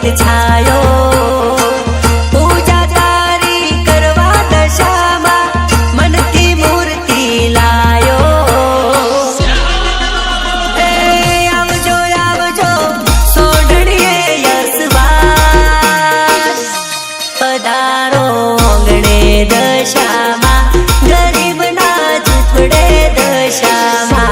तेज छायो पूजा तारी करवा दशामा मन की मूर्ति लायो आवजो आवजो सोडणीए यशवास पधारो आंगणे दशामा गरीब ना झूपड़े दशामा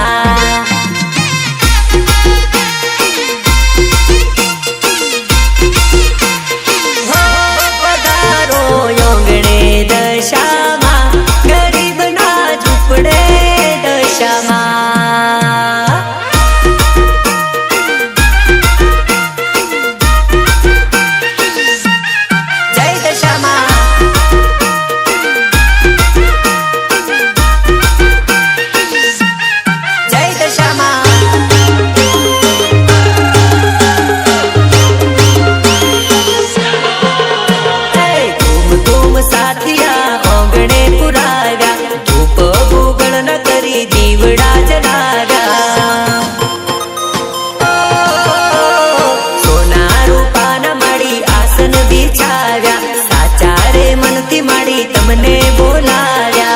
तमने बोलाया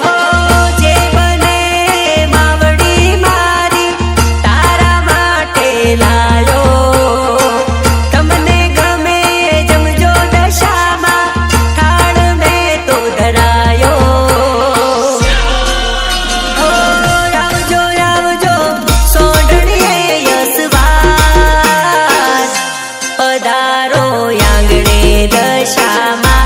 हो जे बने मावड़ी मारी तारा माटे लायो तमने गमे जमजो दशामा थाळ में तो धरायो हो आवजो आवजो सोडणीए यशवास पधारो आंगणे दशामा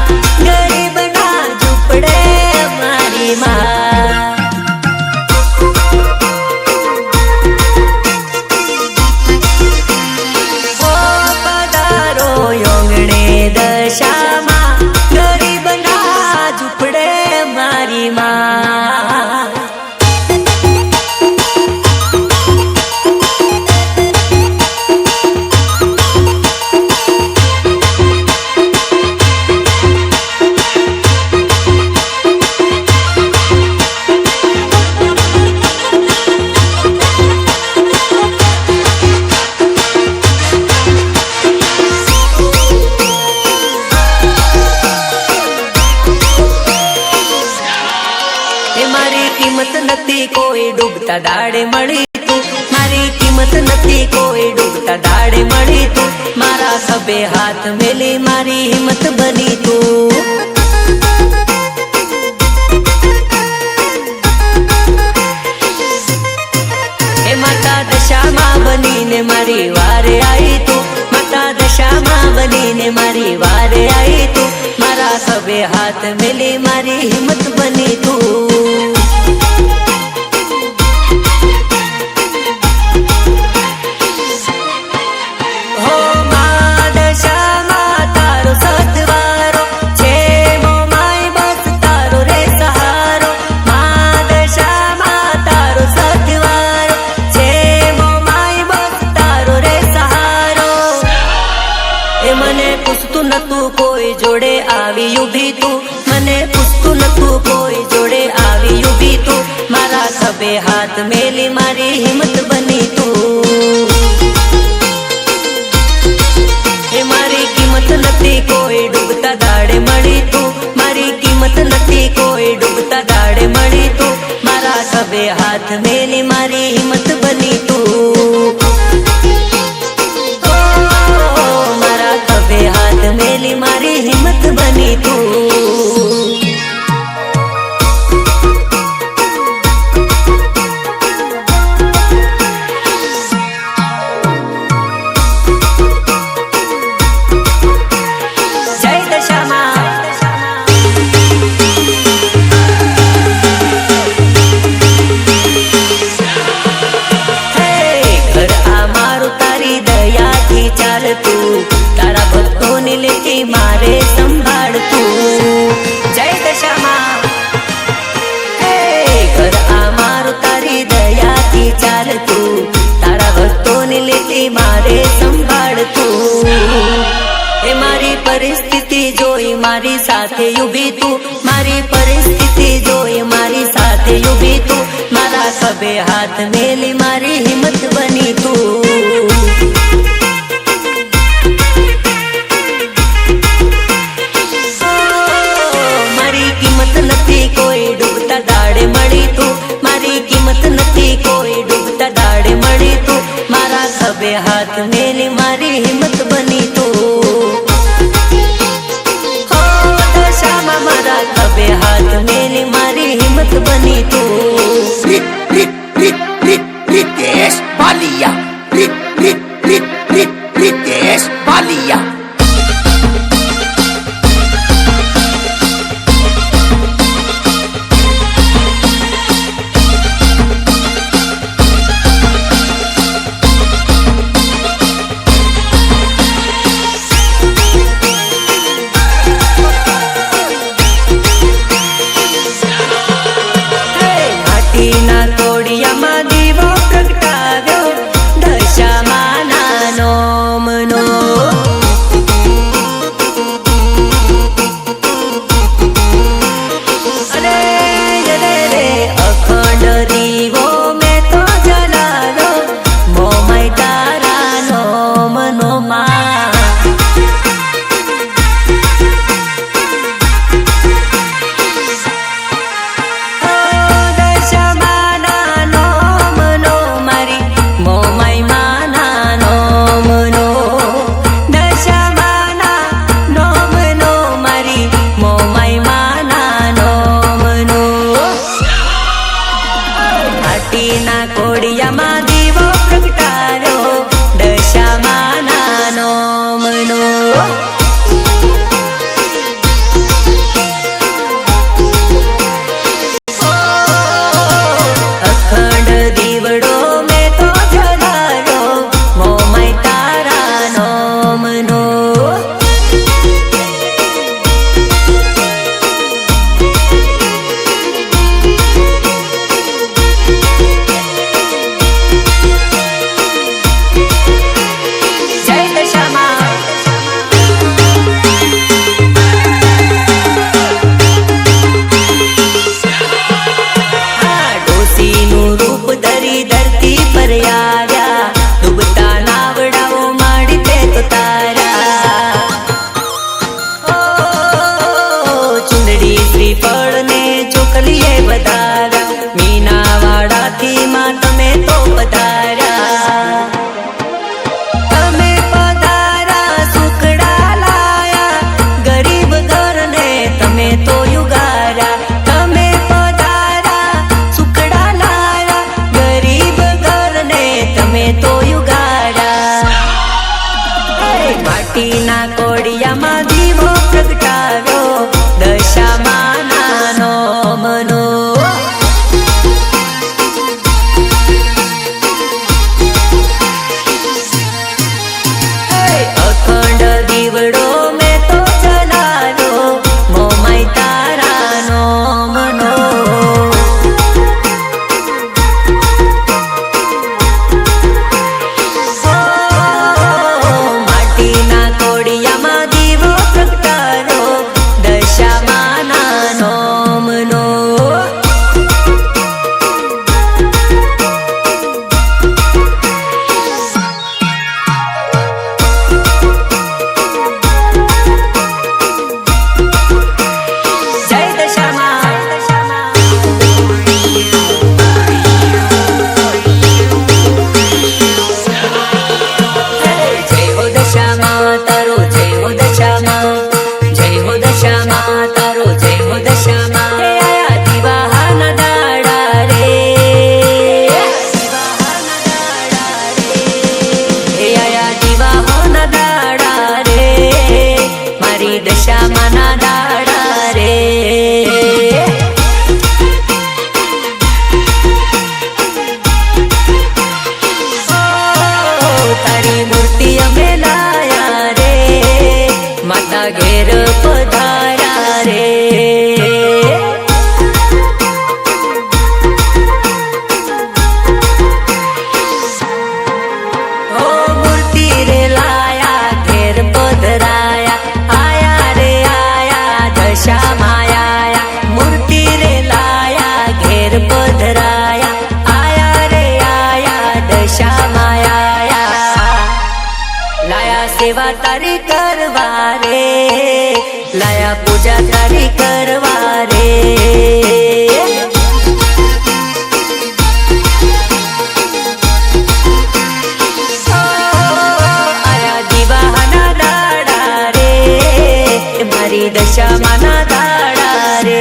किमत नथी कोई डूबता दाड़े मળી तू मारी किमत नथी कोई डूबता दाड़े मળી तू मारा सबे हाथ मेली मारी हिम्मत बनी तू ए माता दशामा बनीने मारी वारे आई तू माता दशामा बनीने मारी वारे आई तू मारा सबे हाथ मेली मारी हिम्मत बनी तू कोई जोड़े आवी भी तू मने पुस्तु न तू कोई जोड़े आवी भी तू मारा सबे हाथ मेली मारी हिम्मत बनी तू ए मारी कीमत नथी कोई डूबता दाड़े मળી तू मारी कीमत नथी कोई डूबता दाड़े मળી तू मारा सबे हाथ मेली मारी हिम्मत बनी तू हाथ मेली मारी हिम्मत बनी तू जय दशामा घर आ मारू तारी दया थी चाल तू तारा भक्तों ने लेके मारे संभाल तू जय दशामा घर आ मारू तारी दया की चाल तू तारा भक्तों ने लेके मारे संभाल तू ए मारी परिस्थिति जोई मारी साथे यूबी तू मारी परिस्थिति जोई मारी साथे यूबी तू मारा सबे हाथ मेली मारी हिम्मत बनी तू राजेश बालिया। सेवा तारी करवा रे, लाया पूजा तारी करवा रे। आया दिवाना दाड़ा रे, मारी दशा माना दाड़ा रे।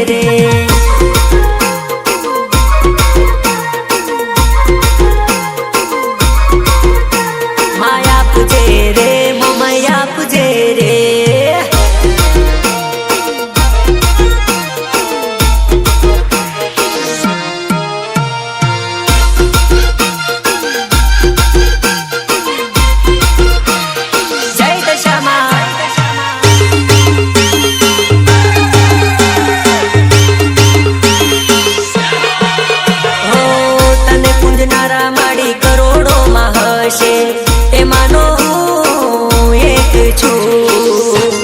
રે માયા પૂજે રે મોમયા પૂજે રે એમાંનો હું એક છું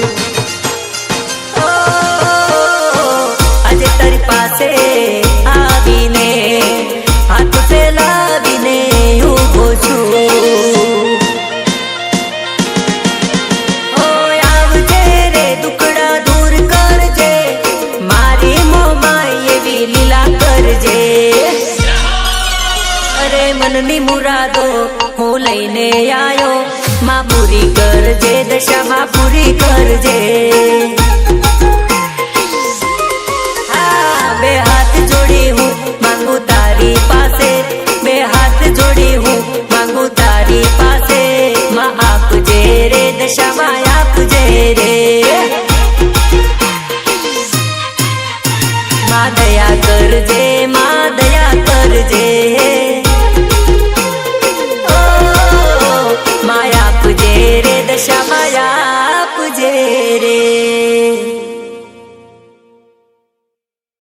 આજે તારી પાસે આવીને હાથ ફેલાવીને ઊભો છું આવજે રે દુખડા દૂર કરજે મારી મોમાઈ એવી લીલા કરજે અરે મનની મુરાદો હું લઈને આયો માં પૂરી કરજે દશામાં પૂરી કરજે બે હાથ જોડી હું માંગુ તારી પાસે બે હાથ જોડી હું માંગુ તારી પાસે માં આપજે રે દશામાં આપજે રે માં દયા કરજે